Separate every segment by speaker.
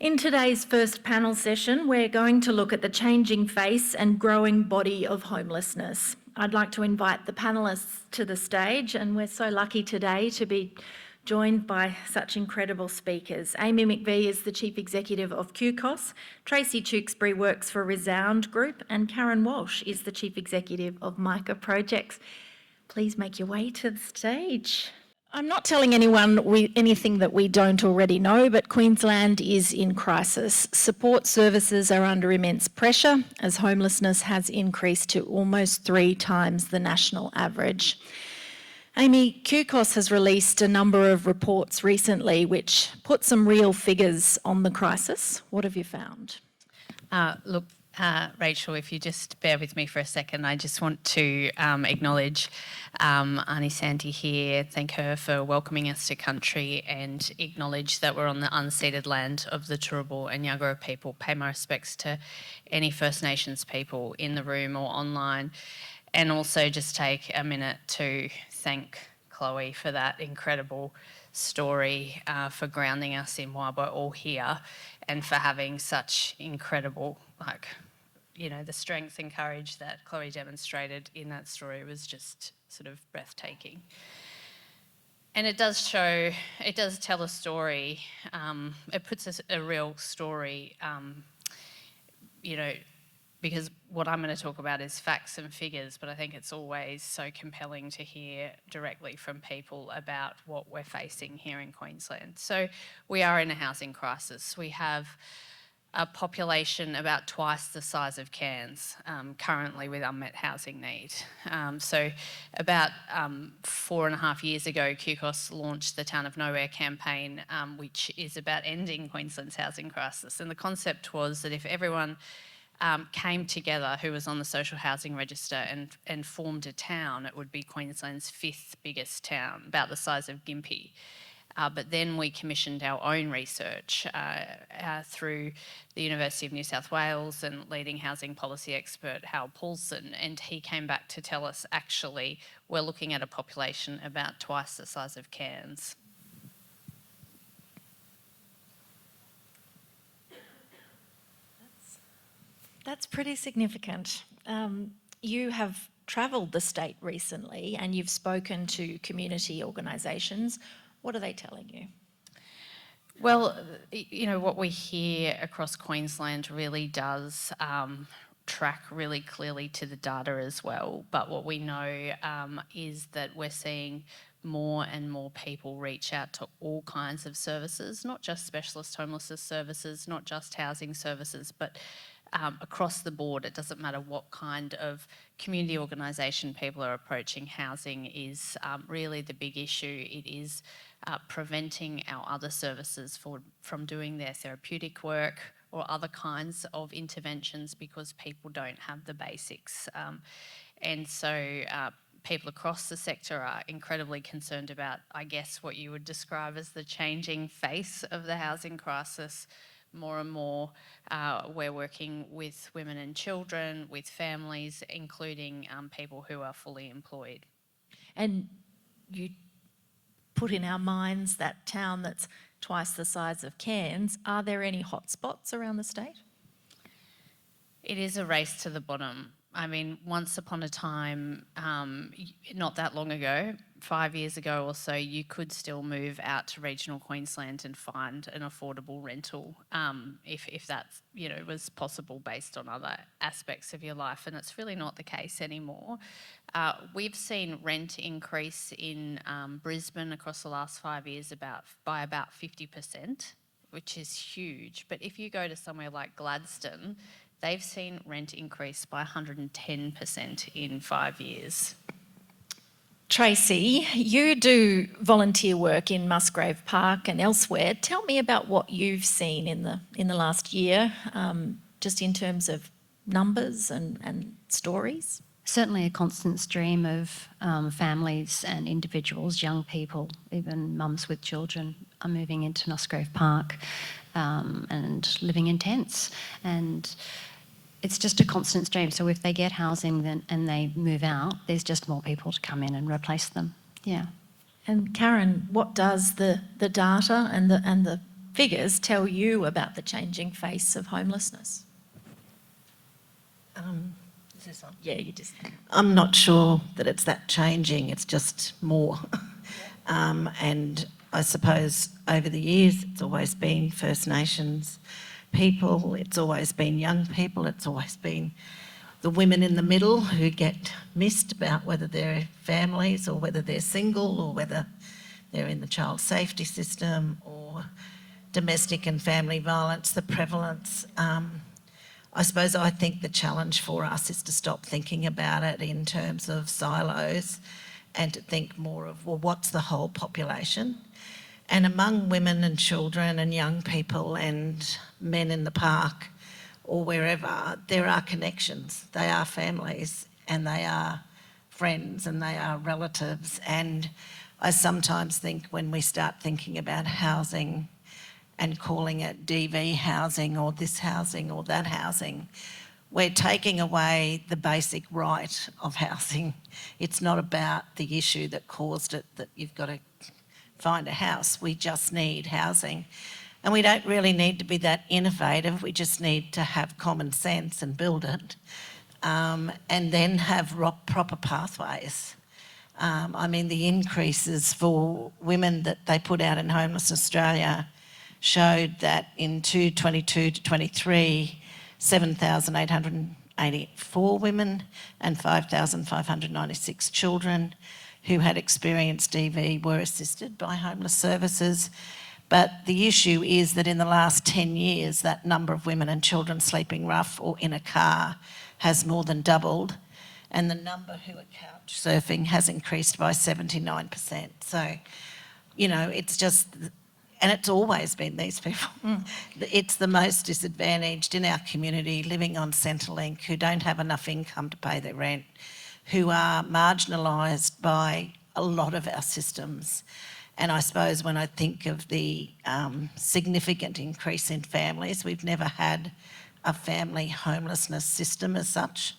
Speaker 1: In today's first panel session, we're going to look at the changing face and growing body of homelessness. I'd like to invite the panellists to the stage, and we're so lucky today to be joined by such incredible speakers. Amy McVie is the Chief Executive of QCOS, Tracy Tewksbury works for Resound Group, and Karen Walsh is the Chief Executive of Micah Projects. Please make your way to the stage. I'm not telling anyone anything that we don't already know, but Queensland is in crisis. Support services are under immense pressure as homelessness has increased to almost 3 times the national average. Amy, QCOS has released a number of reports recently which put some real figures on the crisis. What have you found?
Speaker 2: Rachel, if you just bear with me for a second, I just want to acknowledge Aunty Sandy here, thank her for welcoming us to country, and acknowledge that we're on the unceded land of the Turrbal and Yagara people. Pay my respects to any First Nations people in the room or online, and also just take a minute to thank Chloe for that incredible story, for grounding us in why we're all here, and for having such incredible, the strength and courage that Chloe demonstrated in that story was just sort of breathtaking. And it does tell a story, it puts a real story, because what I'm going to talk about is facts and figures, but I think it's always so compelling to hear directly from people about what we're facing here in Queensland. So we are in a housing crisis. We have a population about twice the size of Cairns, currently with unmet housing need. So about 4.5 years ago, QCOS launched the Town of Nowhere campaign, which is about ending Queensland's housing crisis. And the concept was that if everyone came together who was on the social housing register and formed a town, it would be Queensland's 5th biggest town, about the size of Gympie. But then we commissioned our own research through the University of New South Wales and leading housing policy expert Hal Paulson, and he came back to tell us actually we're looking at a population about twice the size of Cairns.
Speaker 1: That's pretty significant. You have travelled the state recently and you've spoken to community organisations. What are they telling you?
Speaker 2: Well, what we hear across Queensland really does track really clearly to the data as well. But what we know is that we're seeing more and more people reach out to all kinds of services, not just specialist homelessness services, not just housing services, but across the board. It doesn't matter what kind of community organisation people are approaching. Housing is really the big issue. It is preventing our other services from doing their therapeutic work or other kinds of interventions because people don't have the basics. And so people across the sector are incredibly concerned about, I guess, what you would describe as the changing face of the housing crisis. More and more, we're working with women and children, with families, including people who are fully employed.
Speaker 1: And you put in our minds that town that's twice the size of Cairns. Are there any hotspots around the state?
Speaker 2: It is a race to the bottom. I mean, once upon a time, not that long ago, 5 years ago or so, you could still move out to regional Queensland and find an affordable rental if that was possible based on other aspects of your life, and it's really not the case anymore. We've seen rent increase in Brisbane across the last 5 years by about 50%, which is huge. But if you go to somewhere like Gladstone, they've seen rent increase by 110% in 5 years.
Speaker 1: Tracy, you do volunteer work in Musgrave Park and elsewhere. Tell me about what you've seen in the last year, just in terms of numbers and stories.
Speaker 3: Certainly a constant stream of families and individuals, young people, even mums with children are moving into Musgrave Park and living in tents. And it's just a constant stream. So if they get housing and they move out, there's just more people to come in and replace them. Yeah.
Speaker 1: And Karen, what does the data and the figures tell you about the changing face of homelessness?
Speaker 4: Is this on?
Speaker 1: Yeah, you just...
Speaker 4: I'm not sure that it's that changing, it's just more. And I suppose over the years it's always been First Nations people, it's always been young people, it's always been the women in the middle who get missed about whether they're families or whether they're single or whether they're in the child safety system or domestic and family violence, the prevalence. I suppose I think the challenge for us is to stop thinking about it in terms of silos and to think more of, well, what's the whole population? And among women and children and young people and men in the park or wherever, there are connections. They are families and they are friends and they are relatives. And I sometimes think when we start thinking about housing and calling it DV housing or this housing or that housing, we're taking away the basic right of housing. It's not about the issue that caused it, that you've got to find a house. We just need housing. And we don't really need to be that innovative. We just need to have common sense and build it, and then have proper pathways. I mean, the increases for women that they put out in Homeless Australia showed that in 2022 to 23, 7,884 women and 5,596 children who had experienced DV were assisted by homeless services. But the issue is that in the last 10 years, that number of women and children sleeping rough or in a car has more than doubled, and the number who are couch surfing has increased by 79%. So, you know, it's just... And it's always been these people. It's the most disadvantaged in our community, living on Centrelink, who don't have enough income to pay their rent, who are marginalised by a lot of our systems. And I suppose when I think of the significant increase in families, we've never had a family homelessness system as such.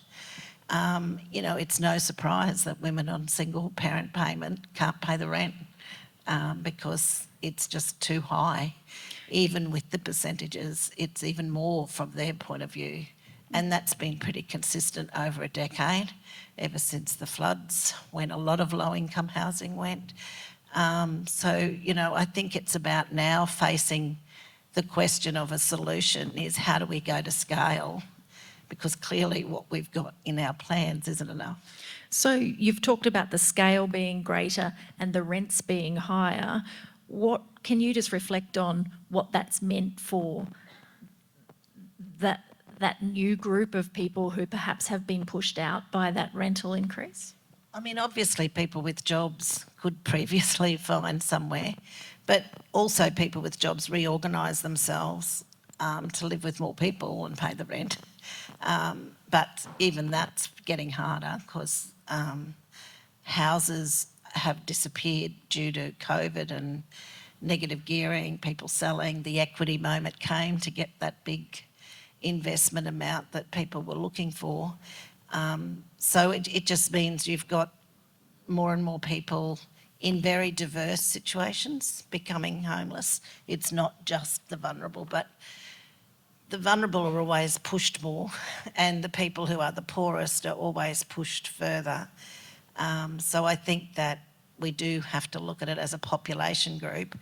Speaker 4: You know, it's no surprise that women on single parent payment can't pay the rent because it's just too high. Even with the percentages, it's even more from their point of view. And that's been pretty consistent over a decade, ever since the floods, when a lot of low-income housing went. So, you know, I think it's about now facing the question of a solution is how do we go to scale? Because clearly what we've got in our plans isn't enough.
Speaker 1: So you've talked about the scale being greater and the rents being higher. What can you just reflect on what that's meant for that new group of people who perhaps have been pushed out by that rental increase?
Speaker 4: I mean, obviously people with jobs could previously find somewhere, but also people with jobs reorganise themselves to live with more people and pay the rent. But even that's getting harder because houses have disappeared due to COVID and negative gearing, people selling. The equity moment came to get that big investment amount that people were looking for. So it just means you've got more and more people in very diverse situations becoming homeless. It's not just the vulnerable, but the vulnerable are always pushed more and the people who are the poorest are always pushed further. So I think that we do have to look at it as a population group,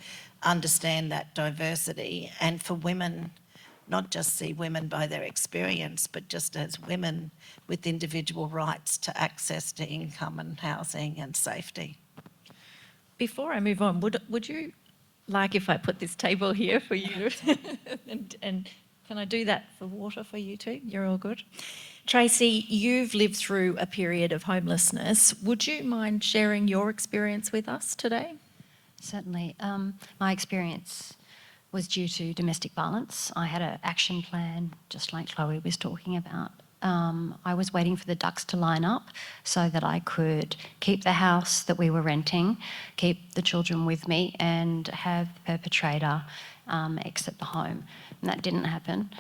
Speaker 4: understand that diversity, and for women, not just see women by their experience, but just as women with individual rights to access to income and housing and safety.
Speaker 1: Before I move on, would you like if I put this table here for you? and can I do that for water for you too? You're all good. Tracy, you've lived through a period of homelessness. Would you mind sharing your experience with us today?
Speaker 3: Certainly. My experience was due to domestic violence. I had an action plan, just like Chloe was talking about. I was waiting for the ducks to line up so that I could keep the house that we were renting, keep the children with me, and have the perpetrator exit the home. And that didn't happen.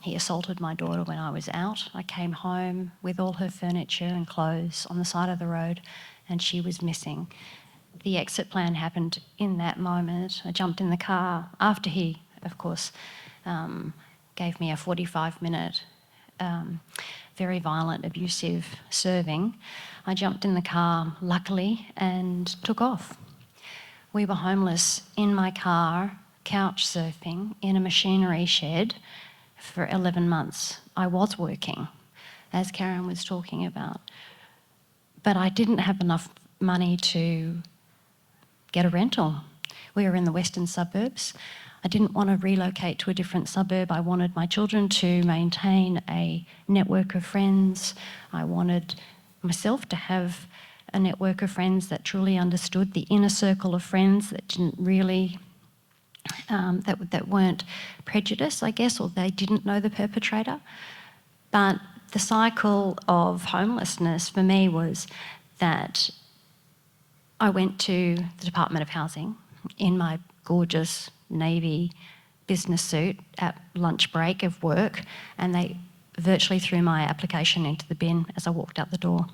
Speaker 3: He assaulted my daughter when I was out. I came home with all her furniture and clothes on the side of the road, and she was missing. the exit plan happened in that moment. I jumped in the car after he, of course, gave me a 45-minute, very violent, abusive serving. I jumped in the car, luckily, and took off. We were homeless in my car, couch surfing in a machinery shed for 11 months. I was working, as Karen was talking about, but I didn't have enough money to get a rental. We were in the western suburbs. I didn't want to relocate to a different suburb. I wanted my children to maintain a network of friends. I wanted myself to have a network of friends that truly understood, the inner circle of friends that didn't really, that weren't prejudiced, I guess, or they didn't know the perpetrator. But the cycle of homelessness for me was that I went to the Department of Housing in my gorgeous navy business suit at lunch break of work, and they virtually threw my application into the bin as I walked out the door.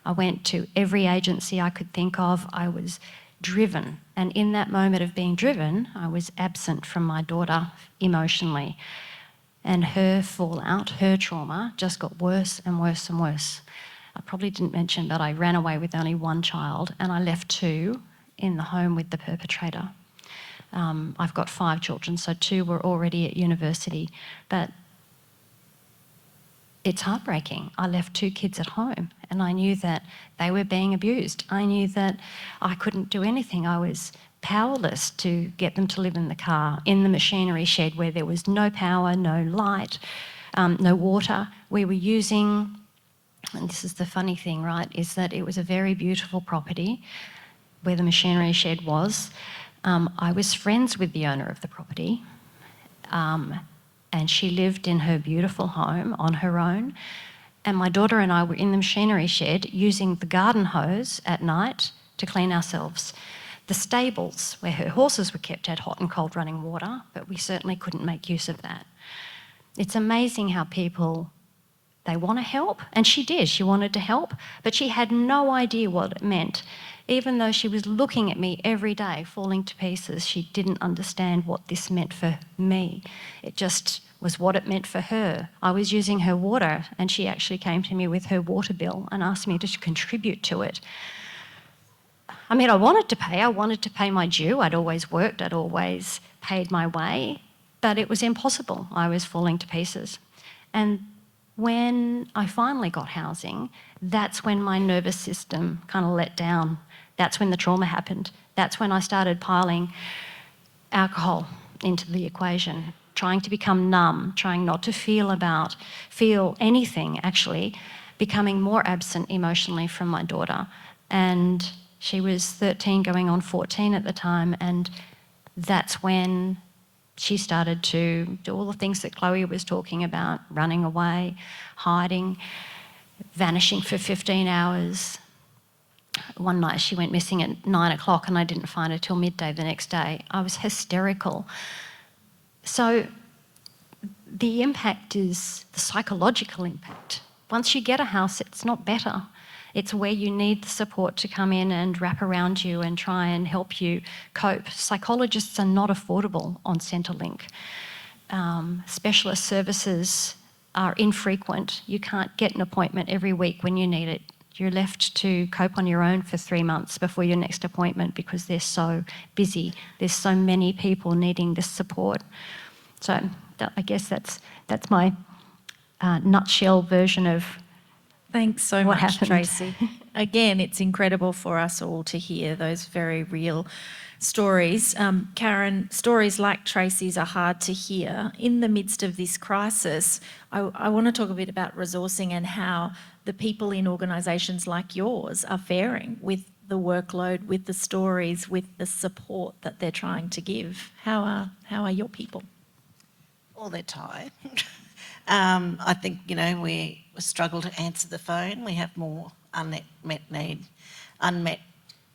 Speaker 3: I went to every agency I could think of. I was driven, and in that moment of being driven, I was absent from my daughter emotionally, and her fallout, her trauma, just got worse and worse and worse. I probably didn't mention, but I ran away with only one child, and I left 2 in the home with the perpetrator. I've got 5 children, so 2 were already at university, but it's heartbreaking. I left 2 kids at home, and I knew that they were being abused. I knew that I couldn't do anything. I was powerless to get them to live in the car, in the machinery shed where there was no power, no light, no water. We were using, and this is the funny thing, right, is that it was a very beautiful property where the machinery shed was. I was friends with the owner of the property, and she lived in her beautiful home on her own. And my daughter and I were in the machinery shed using the garden hose at night to clean ourselves. The stables where her horses were kept had hot and cold running water, but we certainly couldn't make use of that. It's amazing how people, they want to help, and she did, she wanted to help, but she had no idea what it meant. Even though she was looking at me every day, falling to pieces, she didn't understand what this meant for me. It just was what it meant for her. I was using her water, and she actually came to me with her water bill and asked me to contribute to it. I mean, I wanted to pay my due. I'd always worked, I'd always paid my way, but it was impossible. I was falling to pieces. And when I finally got housing, that's when my nervous system kind of let down. That's when the trauma happened. That's when I started piling alcohol into the equation, trying to become numb, trying not to feel anything, actually, becoming more absent emotionally from my daughter. And she was 13 going on 14 at the time, and that's when she started to do all the things that Chloe was talking about, running away, hiding, vanishing for 15 hours. One night she went missing at 9 o'clock and I didn't find her till midday the next day. I was hysterical. So the impact is the psychological impact. Once you get a house, it's not better. It's where you need the support to come in and wrap around you and try and help you cope. Psychologists are not affordable on Centrelink. Specialist services are infrequent. You can't get an appointment every week when you need it. You're left to cope on your own for 3 months before your next appointment because they're so busy. There's so many people needing this support. So I guess that's my nutshell version of
Speaker 1: Thanks so
Speaker 3: what
Speaker 1: much,
Speaker 3: happened.
Speaker 1: Tracy. Again, it's incredible for us all to hear those very real stories. Karen, stories like Tracy's are hard to hear. In the midst of this crisis, I want to talk a bit about resourcing and how the people in organisations like yours are faring with the workload, with the stories, with the support that they're trying to give. How are your people?
Speaker 4: Well, they're tired. I think, we struggle to answer the phone. We have more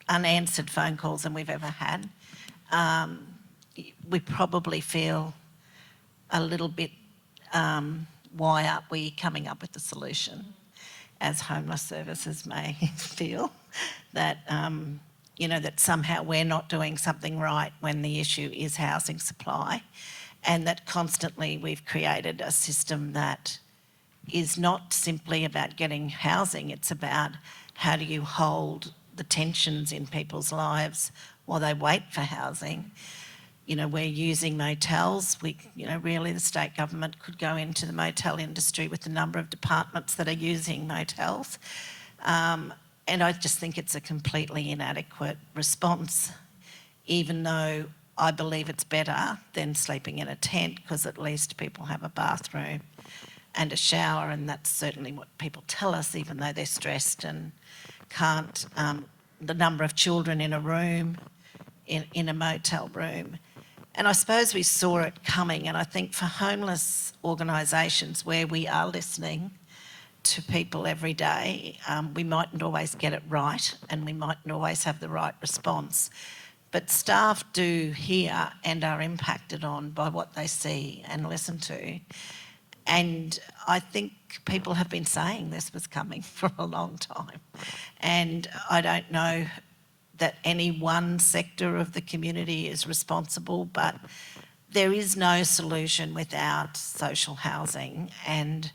Speaker 4: unanswered phone calls than we've ever had. We probably feel a little bit, why aren't we coming up with a solution? As homeless services may feel that that somehow we're not doing something right when the issue is housing supply, and that constantly we've created a system that is not simply about getting housing, it's about how do you hold the tensions in people's lives while they wait for housing. We're using motels. Really the state government could go into the motel industry with the number of departments that are using motels. And I just think it's a completely inadequate response, even though I believe it's better than sleeping in a tent, because at least people have a bathroom and a shower, and that's certainly what people tell us, even though they're stressed and can't. The number of children in a room, in a motel room. And I suppose we saw it coming, and I think for homeless organisations where we are listening to people every day, we mightn't always get it right, and we mightn't always have the right response. But staff do hear and are impacted on by what they see and listen to. And I think people have been saying this was coming for a long time. And I don't know that any one sector of the community is responsible, but there is no solution without social housing. And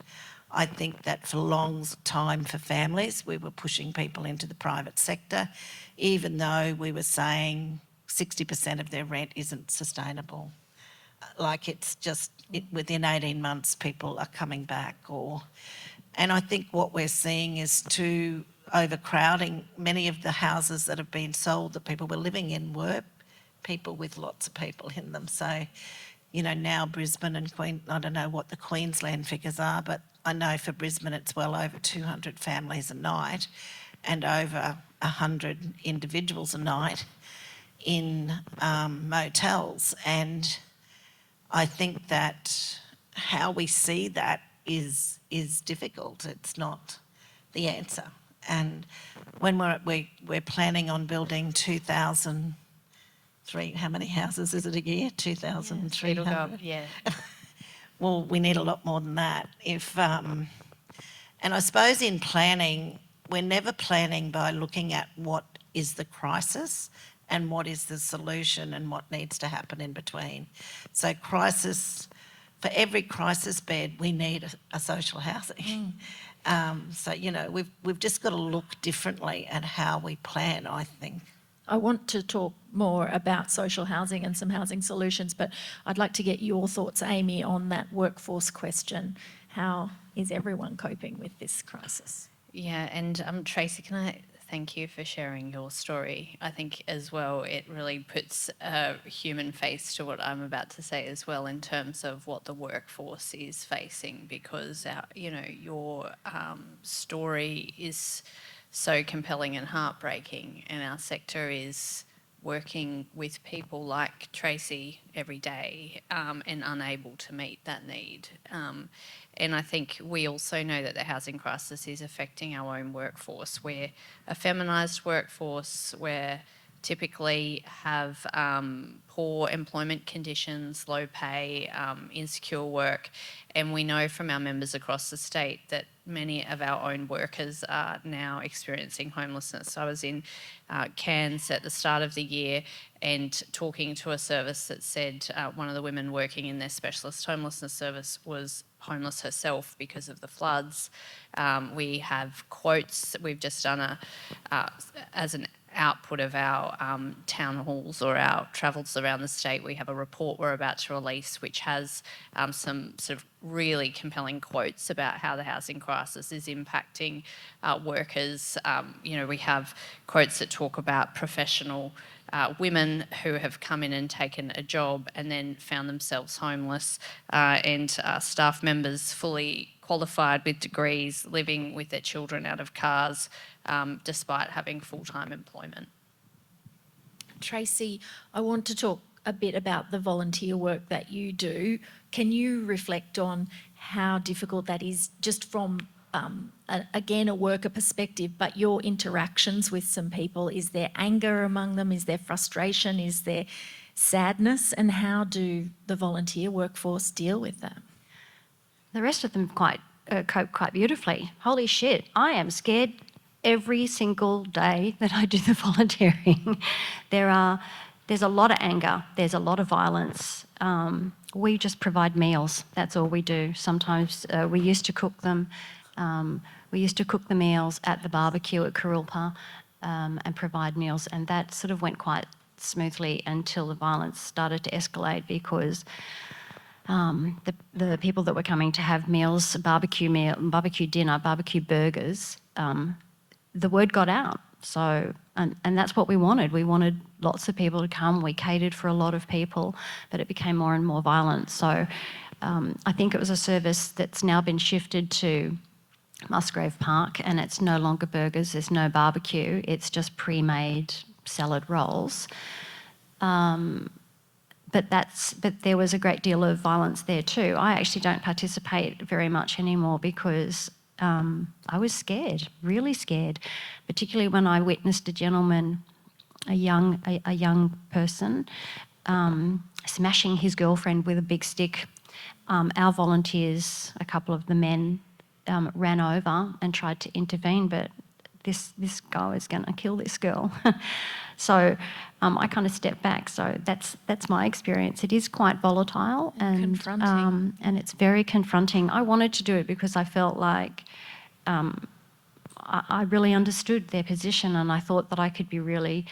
Speaker 4: I think that for a long time for families, we were pushing people into the private sector, even though we were saying 60% of their rent isn't sustainable. Like within 18 months, people are coming back. And I think what we're seeing is too overcrowding. Many of the houses that have been sold that people were living in were people with lots of people in them. So, now Brisbane and I don't know what the Queensland figures are, but I know for Brisbane it's well over 200 families a night and over 100 individuals a night in motels. And I think that how we see that is difficult. It's not the answer. And when we're planning on building 2,003, how many houses is it a year? 2,300?
Speaker 2: It'll go up, yeah.
Speaker 4: Well, we need a lot more than that. And I suppose in planning, we're never planning by looking at what is the crisis and what is the solution and what needs to happen in between. So for every crisis bed, we need a social housing. So, we've just got to look differently at how we plan, I think.
Speaker 1: I want to talk more about social housing and some housing solutions, but I'd like to get your thoughts, Amy, on that workforce question. How is everyone coping with this crisis?
Speaker 2: Yeah, and Tracy, can I thank you for sharing your story? I think as well it really puts a human face to what I'm about to say as well, in terms of what the workforce is facing, because your story is so compelling and heartbreaking, and our sector is working with people like Tracy every day and unable to meet that need. And I think we also know that the housing crisis is affecting our own workforce. We're a feminised workforce, we're typically have poor employment conditions, low pay, insecure work, and we know from our members across the state that many of our own workers are now experiencing homelessness. I was in Cairns at the start of the year and talking to a service that said one of the women working in their specialist homelessness service was homeless herself because of the floods. We have quotes that we've just done as an output of our town halls or our travels around the state. We have a report we're about to release which has some sort of really compelling quotes about how the housing crisis is impacting workers. We have quotes that talk about professional women who have come in and taken a job and then found themselves homeless, and staff members fully qualified with degrees living with their children out of cars despite having full-time employment.
Speaker 1: Tracy, I want to talk a bit about the volunteer work that you do. Can you reflect on how difficult that is, just from, again, a worker perspective, but your interactions with some people? Is there anger among them? Is there frustration? Is there sadness? And how do the volunteer workforce deal with that?
Speaker 3: The rest of them cope quite beautifully. Holy shit, I am scared every single day that I do the volunteering, there's a lot of anger, there's a lot of violence. We just provide meals, that's all we do. Sometimes we used to cook them. We used to cook the meals at the barbecue at Kurulpa and provide meals, and that sort of went quite smoothly until the violence started to escalate because the people that were coming to have meals, barbecue dinner, barbecue burgers, the word got out. So, and that's what we wanted. We wanted lots of people to come. We catered for a lot of people, but it became more and more violent. So I think it was a service that's now been shifted to Musgrave Park, and it's no longer burgers, there's no barbecue, it's just pre-made salad rolls. But there was a great deal of violence there too. I actually don't participate very much anymore because I was scared, really scared, particularly when I witnessed a gentleman, a young person, smashing his girlfriend with a big stick. Our volunteers, a couple of the men, ran over and tried to intervene, but this guy was going to kill this girl. So I kind of stepped back. So that's my experience. It is quite volatile and
Speaker 1: confronting.
Speaker 3: And it's very confronting. I wanted to do it because I felt like I really understood their position, and I thought that I could be really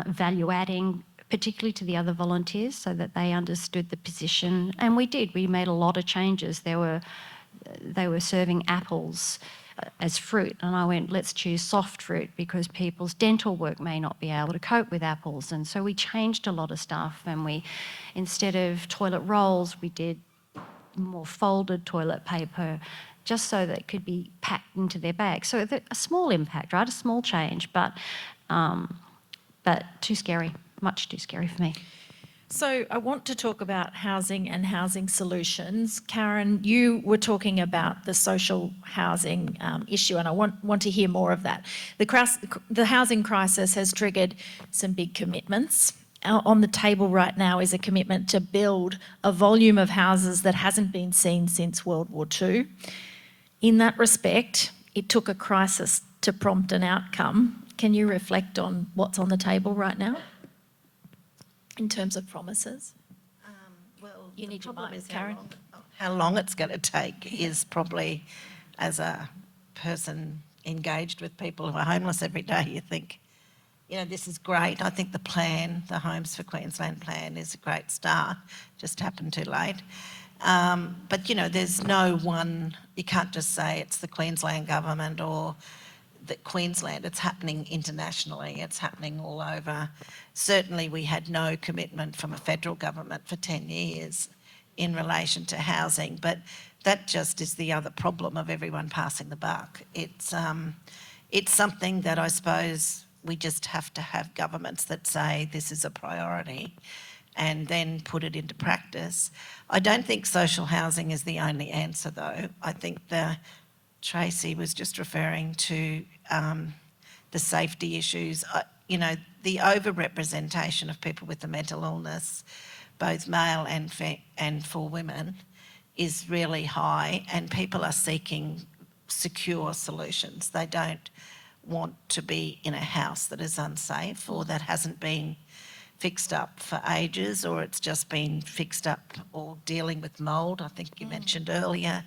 Speaker 3: value adding, particularly to the other volunteers, so that they understood the position. And we did. We made a lot of changes. They were serving apples as fruit, and I went, let's choose soft fruit because people's dental work may not be able to cope with apples. And so we changed a lot of stuff, and we, instead of toilet rolls, we did more folded toilet paper, just so that it could be packed into their bag. So a small impact, right? A small change, but too scary, much too scary for me.
Speaker 1: So I want to talk about housing and housing solutions. Karen, you were talking about the social housing issue, and I want to hear more of that. The housing crisis has triggered some big commitments. On the table right now is a commitment to build a volume of houses that hasn't been seen since World War II. In that respect, it took a crisis to prompt an outcome. Can you reflect on what's on the table right now in terms of promises?
Speaker 4: Well,
Speaker 1: You need
Speaker 4: the
Speaker 1: your
Speaker 4: problem
Speaker 1: mic,
Speaker 4: is
Speaker 1: Karen.
Speaker 4: how long it's going to take is probably, as a person engaged with people who are homeless every day, you think, you know, this is great. I think the plan, the Homes for Queensland plan, is a great start. Just happened too late. But, you know, there's no one, you can't just say it's the Queensland government or that Queensland, it's happening internationally, it's happening all over. Certainly we had no commitment from a federal government for 10 years in relation to housing, but that just is the other problem of everyone passing the buck. It's something that I suppose we just have to have governments that say this is a priority and then put it into practice. I don't think social housing is the only answer though. I think Tracy was just referring to the safety issues. You know, the overrepresentation of people with a mental illness, both male and for women, is really high, and people are seeking secure solutions. They don't want to be in a house that is unsafe or that hasn't been fixed up for ages, or it's just been fixed up or dealing with mould, I think you mentioned earlier.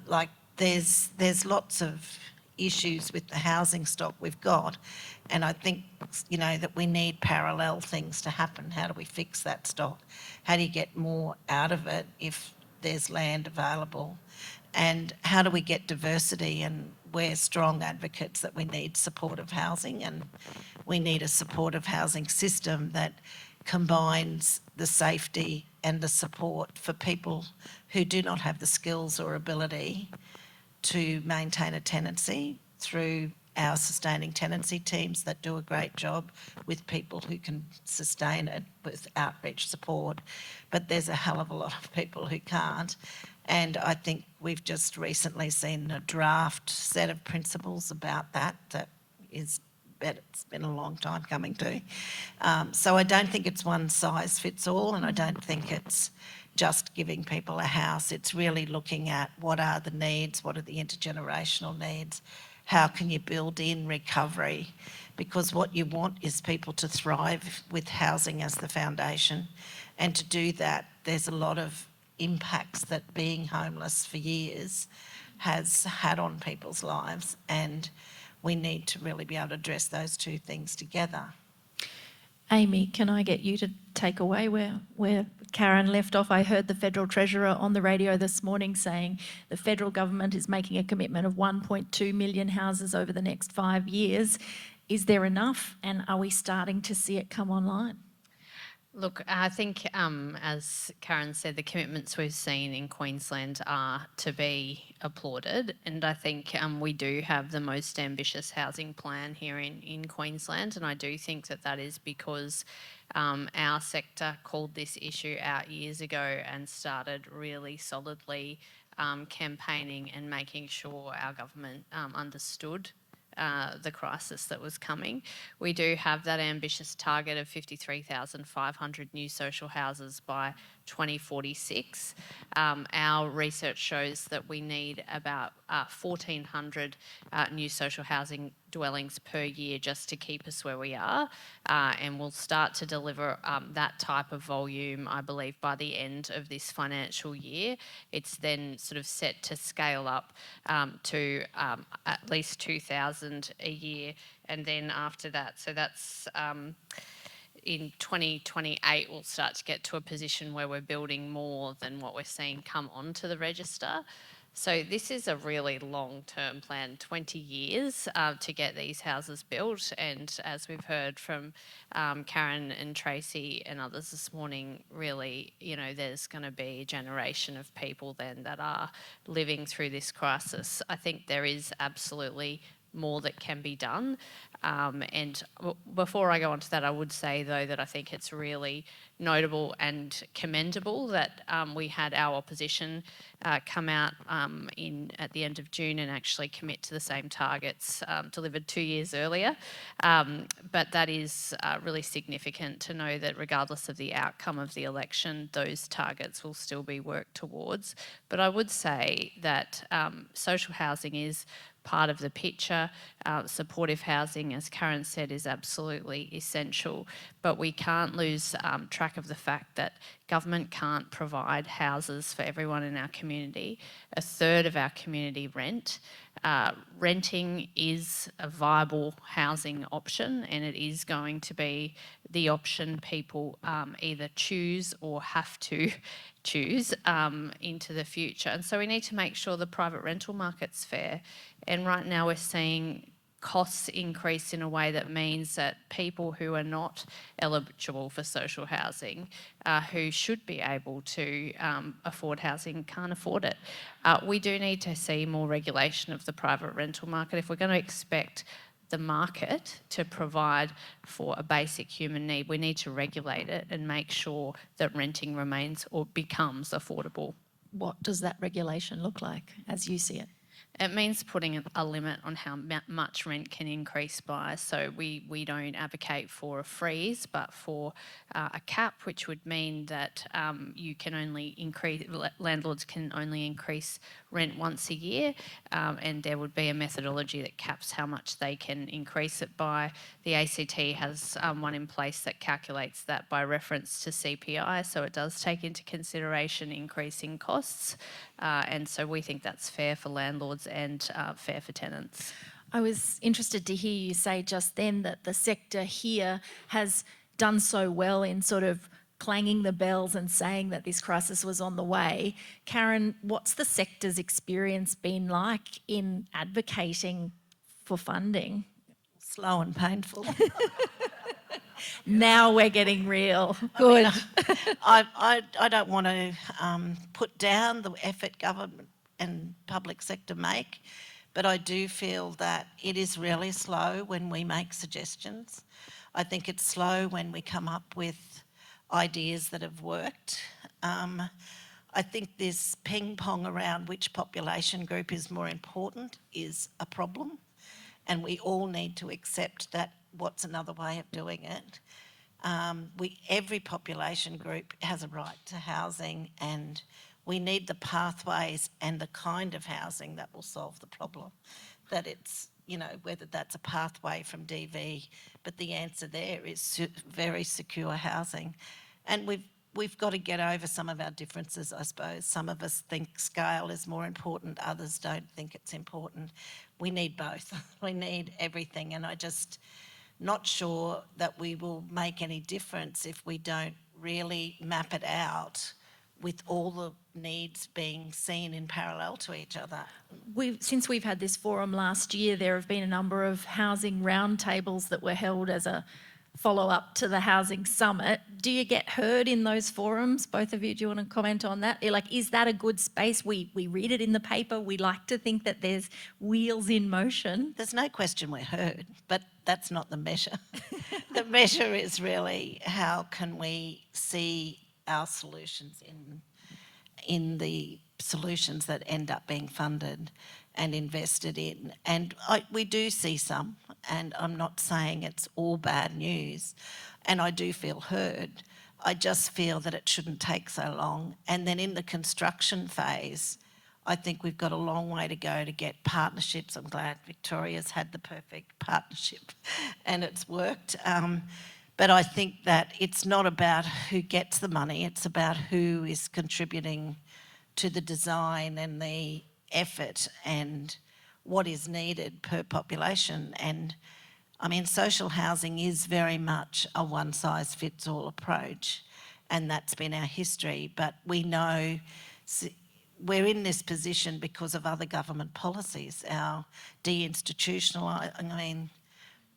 Speaker 4: Like there's lots of issues with the housing stock we've got, and I think, you know, that we need parallel things to happen. How do we fix that stock? How do you get more out of it if there's land available? And how do we get diversity? And we're strong advocates that we need supportive housing, and we need a supportive housing system that combines the safety and the support for people who do not have the skills or ability to maintain a tenancy through our sustaining tenancy teams that do a great job with people who can sustain it with outreach support. But there's a hell of a lot of people who can't. And I think we've just recently seen a draft set of principles about that is, but it's been a long time coming too. So I don't think it's one size fits all, and I don't think it's just giving people a house. It's really looking at what are the needs, what are the intergenerational needs, how can you build in recovery? Because what you want is people to thrive with housing as the foundation. And to do that, there's a lot of impacts that being homeless for years has had on people's lives, and we need to really be able to address those two things together.
Speaker 1: Amy, can I get you to take away where Karen left off? I heard the Federal Treasurer on the radio this morning saying the federal government is making a commitment of 1.2 million houses over the next 5 years. Is there enough, and are we starting to see it come online?
Speaker 2: Look, I think, as Karen said, the commitments we've seen in Queensland are to be applauded, and I think we do have the most ambitious housing plan here in Queensland, and I do think that is because our sector called this issue out years ago and started really solidly campaigning and making sure our government understood the crisis that was coming. We do have that ambitious target of 53,500 new social houses by 2046. Our research shows that we need about 1,400 new social housing dwellings per year just to keep us where we are, and we'll start to deliver that type of volume, I believe, by the end of this financial year. It's then sort of set to scale up to at least 2,000 a year, and then after that, so that's in 2028, we'll start to get to a position where we're building more than what we're seeing come onto the register. So this is a really long-term plan, 20 years to get these houses built. And as we've heard from Karen and Tracy and others this morning, really, there's going to be a generation of people then that are living through this crisis. I think there is absolutely more that can be done. And before I go on to that, I would say, though, that I think it's really notable and commendable that we had our opposition come out at the end of June and actually commit to the same targets delivered 2 years earlier. But that is really significant to know that regardless of the outcome of the election, those targets will still be worked towards. But I would say that social housing is part of the picture. Supportive housing, as Karen said, is absolutely essential, but we can't lose track of the fact that government can't provide houses for everyone in our community. A third of our community rent. Renting is a viable housing option, and it is going to be the option people either choose or have to choose into the future. And so we need to make sure the private rental market's fair. And right now we're seeing costs increase in a way that means that people who are not eligible for social housing, who should be able to afford housing, can't afford it. We do need to see more regulation of the private rental market if we're going to expect the market to provide for a basic human need. We need to regulate it and make sure that renting remains or becomes affordable.
Speaker 1: What does that regulation look like as you see it?
Speaker 2: It means putting a limit on how much rent can increase by. So we don't advocate for a freeze, but for a cap, which would mean that landlords can only increase rent once a year, and there would be a methodology that caps how much they can increase it by. The ACT has one in place that calculates that by reference to CPI, so it does take into consideration increasing costs, and so we think that's fair for landlords and fair for tenants.
Speaker 1: I was interested to hear you say just then that the sector here has done so well in sort of clanging the bells and saying that this crisis was on the way. Karen, what's the sector's experience been like in advocating for funding?
Speaker 4: Slow and painful.
Speaker 1: Now we're getting real. Good.
Speaker 4: I don't want to put down the effort government and public sector make, but I do feel that it is really slow when we make suggestions. I think it's slow when we come up with ideas that have worked. I think this ping pong around which population group is more important is a problem, and we all need to accept that. What's another way of doing it? Every population group has a right to housing, and we need the pathways and the kind of housing that will solve the problem. That it's whether that's a pathway from DV, but the answer there is very secure housing. And we've got to get over some of our differences, I suppose. Some of us think scale is more important, others don't think it's important. We need both. We need everything, and I just not sure that we will make any difference if we don't really map it out with all the needs being seen in parallel to each other.
Speaker 1: Since we've had this forum last year, there have been a number of housing roundtables that were held as a follow-up to the housing summit. Do you get heard in those forums? Both of you, do you want to comment on that? Is that a good space? We read it in the paper. We like to think that there's wheels in motion.
Speaker 4: There's no question we're heard, but that's not the measure. The measure is really how can we see our solutions in the solutions that end up being funded and invested in. And we do see some, and I'm not saying it's all bad news, and I do feel heard. I just feel that it shouldn't take so long. And then in the construction phase, I think we've got a long way to go to get partnerships. I'm glad Victoria's had the perfect partnership and it's worked. But I think that it's not about who gets the money, it's about who is contributing to the design and the effort and what is needed per population. And I mean, social housing is very much a one-size-fits-all approach, and that's been our history. But we know we're in this position because of other government policies. Our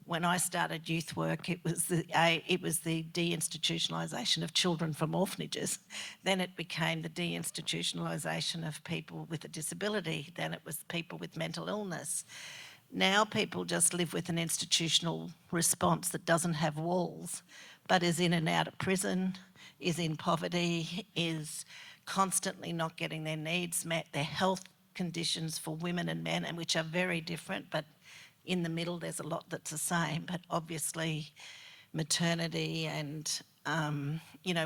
Speaker 4: when I started youth work, it was the deinstitutionalisation of children from orphanages. Then it became the deinstitutionalisation of people with a disability. Then it was people with mental illness. Now people just live with an institutional response that doesn't have walls, but is in and out of prison, is in poverty, is constantly not getting their needs met, their health conditions for women and men, and which are very different, but in the middle there's a lot that's the same. But obviously maternity and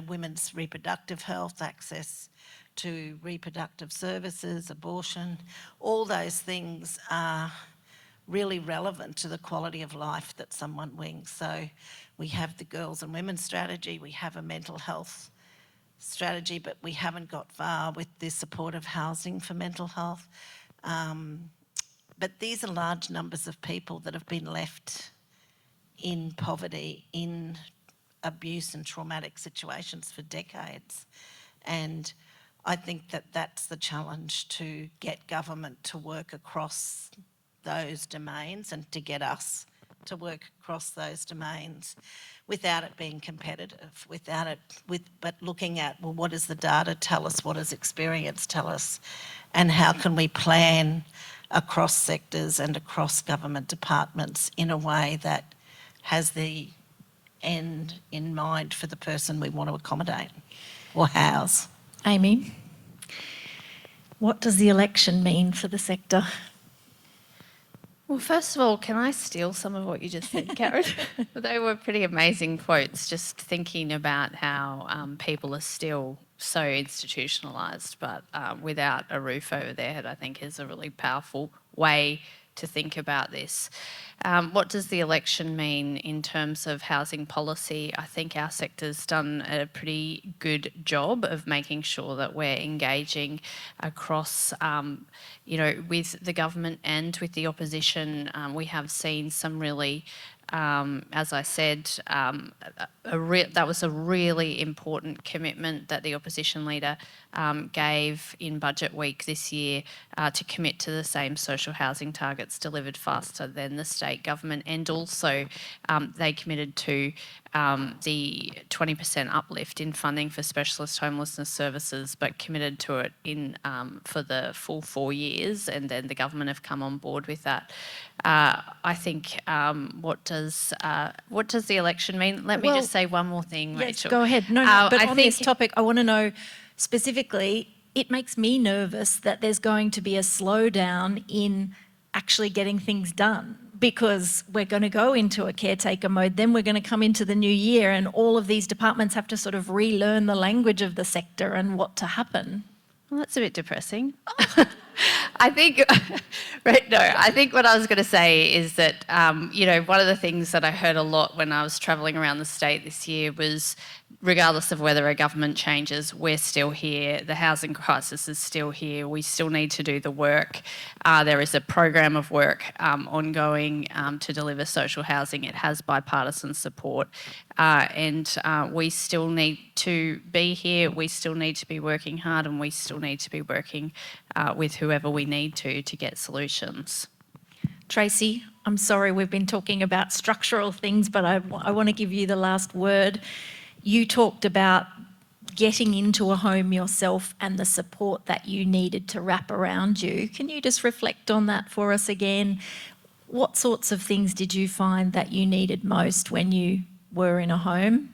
Speaker 4: women's reproductive health, access to reproductive services, abortion, all those things are really relevant to the quality of life that someone wings. So we have the girls and women's strategy, we have a mental health strategy, but we haven't got far with the supportive housing for mental health. But these are large numbers of people that have been left in poverty, in abuse and traumatic situations for decades. And I think that that's the challenge, to get government to work across those domains and to get us to work across those domains without it being competitive, but looking at, well, what does the data tell us, what does experience tell us, and how can we plan across sectors and across government departments in a way that has the end in mind for the person we want to accommodate or house.
Speaker 1: Amy, what does the election mean for the sector?
Speaker 2: Well, first of all, can I steal some of what you just said, Karen? They were pretty amazing quotes, just thinking about how people are still so institutionalised, but without a roof over their head, I think is a really powerful way to think about this. What does the election mean in terms of housing policy? I think our sector's done a pretty good job of making sure that we're engaging across, with the government and with the opposition. We have seen some really, as I said, that was a really important commitment that the opposition leader gave in budget week this year to commit to the same social housing targets delivered faster than the state government, and also they committed to the 20% uplift in funding for specialist homelessness services, but committed to it for the full 4 years, and then the government have come on board with that. I think what does the election mean? Let me just say one more thing,
Speaker 1: Yes,
Speaker 2: Rachel.
Speaker 1: go ahead. No, but on this topic, I want to know specifically, it makes me nervous that there's going to be a slowdown in actually getting things done, because we're going to go into a caretaker mode, then we're going to come into the new year and all of these departments have to sort of relearn the language of the sector and what to happen.
Speaker 2: Well, that's a bit depressing. I think, I think what I was going to say is that, one of the things that I heard a lot when I was travelling around the state this year was, regardless of whether a government changes, we're still here. The housing crisis is still here. We still need to do the work. There is a program of work ongoing to deliver social housing. It has bipartisan support. And we still need to be here. We still need to be working hard, and we still need to be working with whoever we need to get solutions.
Speaker 1: Tracy, I'm sorry we've been talking about structural things, but I want to give you the last word. You talked about getting into a home yourself and the support that you needed to wrap around you. Can you just reflect on that for us again? What sorts of things did you find that you needed most when you were in a home?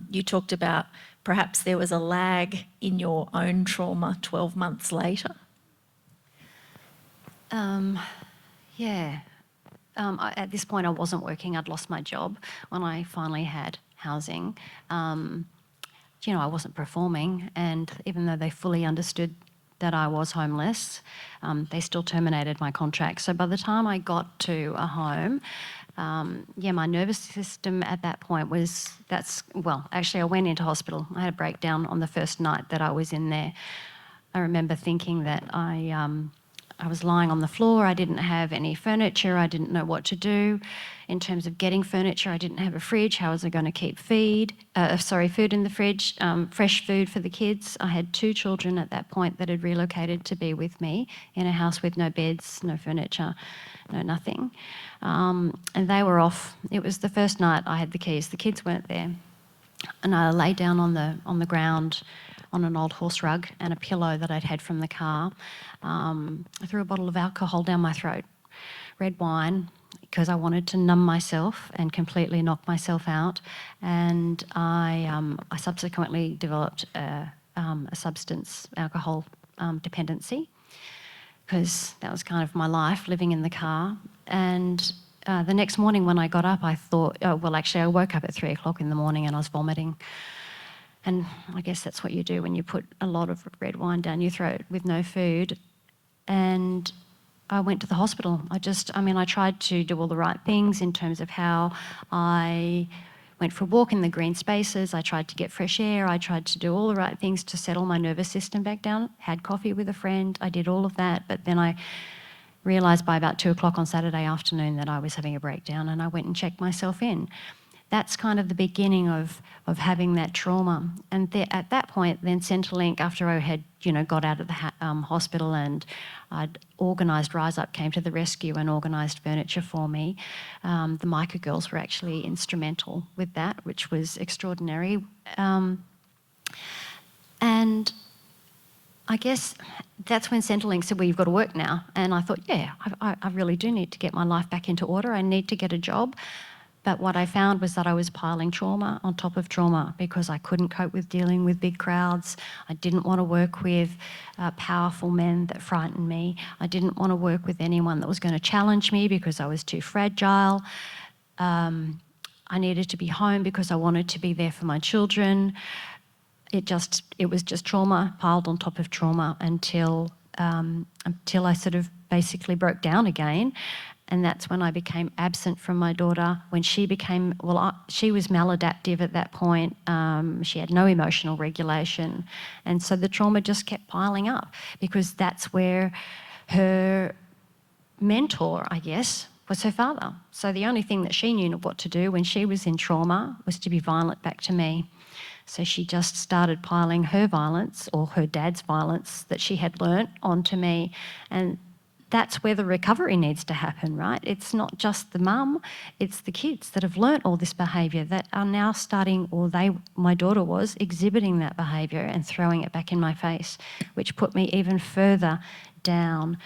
Speaker 1: You talked about perhaps there was a lag in your own trauma 12 months later.
Speaker 3: At this point I wasn't working. I'd lost my job when I finally had housing. I wasn't performing, and even though they fully understood that I was homeless, they still terminated my contract. So by the time I got to a home, my nervous system at that point actually I went into hospital. I had a breakdown on the first night that I was in there. I remember thinking that I was lying on the floor. I didn't have any furniture. I didn't know what to do in terms of getting furniture. I didn't have a fridge. How was I going to keep food in the fridge, fresh food for the kids? I had 2 children at that point that had relocated to be with me in a house with no beds, no furniture, no nothing. And they were off. It was the first night I had the keys. The kids weren't there. And I lay down on the ground on an old horse rug and a pillow that I'd had from the car. I threw a bottle of alcohol down my throat, red wine, because I wanted to numb myself and completely knock myself out. And I subsequently developed a substance, alcohol dependency, because that was kind of my life, living in the car. And the next morning when I got up, I thought, I woke up at 3 o'clock in the morning and I was vomiting. And I guess that's what you do when you put a lot of red wine down your throat with no food. And I went to the hospital. I tried to do all the right things in terms of how I went for a walk in the green spaces. I tried to get fresh air. I tried to do all the right things to settle my nervous system back down. Had coffee with a friend. I did all of that. But then I realised by about 2 o'clock on Saturday afternoon that I was having a breakdown, and I went and checked myself in. That's kind of the beginning of having that trauma. And at that point, then Centrelink, after I had, got out of the hospital and I'd organised Rise Up, came to the rescue and organised furniture for me. The Micah girls were actually instrumental with that, which was extraordinary. And I guess that's when Centrelink said, well, you've got to work now. And I thought, I really do need to get my life back into order. I need to get a job. But what I found was that I was piling trauma on top of trauma because I couldn't cope with dealing with big crowds. I didn't want to work with powerful men that frightened me. I didn't want to work with anyone that was going to challenge me because I was too fragile. I needed to be home because I wanted to be there for my children. It was just trauma piled on top of trauma until I sort of basically broke down again. And that's when I became absent from my daughter. When she became, she was maladaptive at that point. She had no emotional regulation. And so the trauma just kept piling up because that's where her mentor, I guess, was her father. So the only thing that she knew what to do when she was in trauma was to be violent back to me. So she just started piling her violence or her dad's violence that she had learnt onto me. And that's where the recovery needs to happen, right? It's not just the mum, it's the kids that have learnt all this behaviour that are now starting, my daughter was, exhibiting that behaviour and throwing it back in my face, which put me even further down.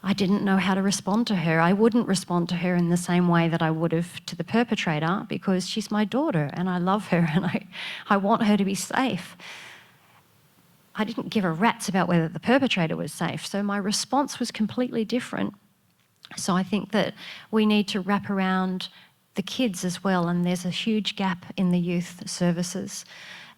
Speaker 3: I didn't know how to respond to her. I wouldn't respond to her in the same way that I would have to the perpetrator because she's my daughter and I love her and I want her to be safe. I didn't give a rat's about whether the perpetrator was safe. So my response was completely different. So I think that we need to wrap around the kids as well, and there's a huge gap in the youth services.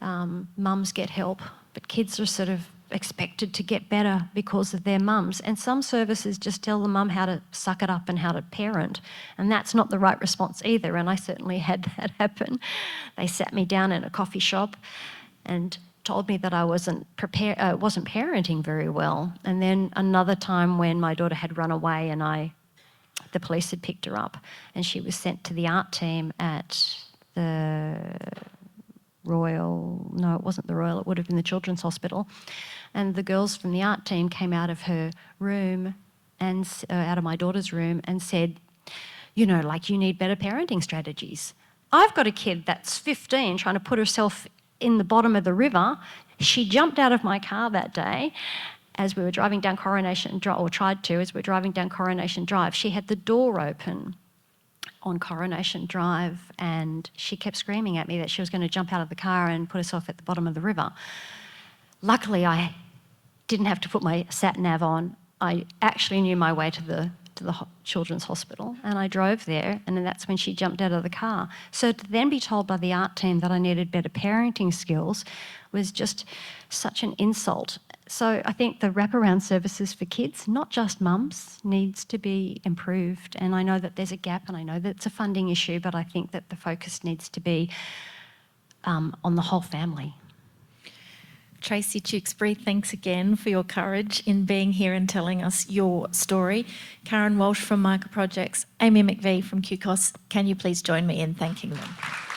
Speaker 3: Mums get help, but kids are sort of expected to get better because of their mums. And some services just tell the mum how to suck it up and how to parent. And that's not the right response either. And I certainly had that happen. They sat me down in a coffee shop and told me that I wasn't parenting very well. And then another time when my daughter had run away and the police had picked her up and she was sent to the art team at the Royal, no, it wasn't the Royal, it would have been the Children's Hospital. And the girls from the art team came out of her room and out of my daughter's room and said, you know, like, you need better parenting strategies. I've got a kid that's 15 trying to put herself in the bottom of the river. She jumped out of my car that day as we were driving down Coronation Drive, or tried to, as we were driving down Coronation Drive. She had the door open on Coronation Drive and she kept screaming at me that she was going to jump out of the car and put herself at the bottom of the river. Luckily, I didn't have to put my sat-nav on. I actually knew my way to the Children's Hospital and I drove there, and then that's when she jumped out of the car. So to then be told by the art team that I needed better parenting skills was just such an insult. So I think the wraparound services for kids, not just mums, needs to be improved. And I know that there's a gap and I know that it's a funding issue, but I think that the focus needs to be on the whole family.
Speaker 1: Tracy Tewksbury, thanks again for your courage in being here and telling us your story. Karen Walsh from Micro Projects, Amy McVie from QCOS, can you please join me in thanking them?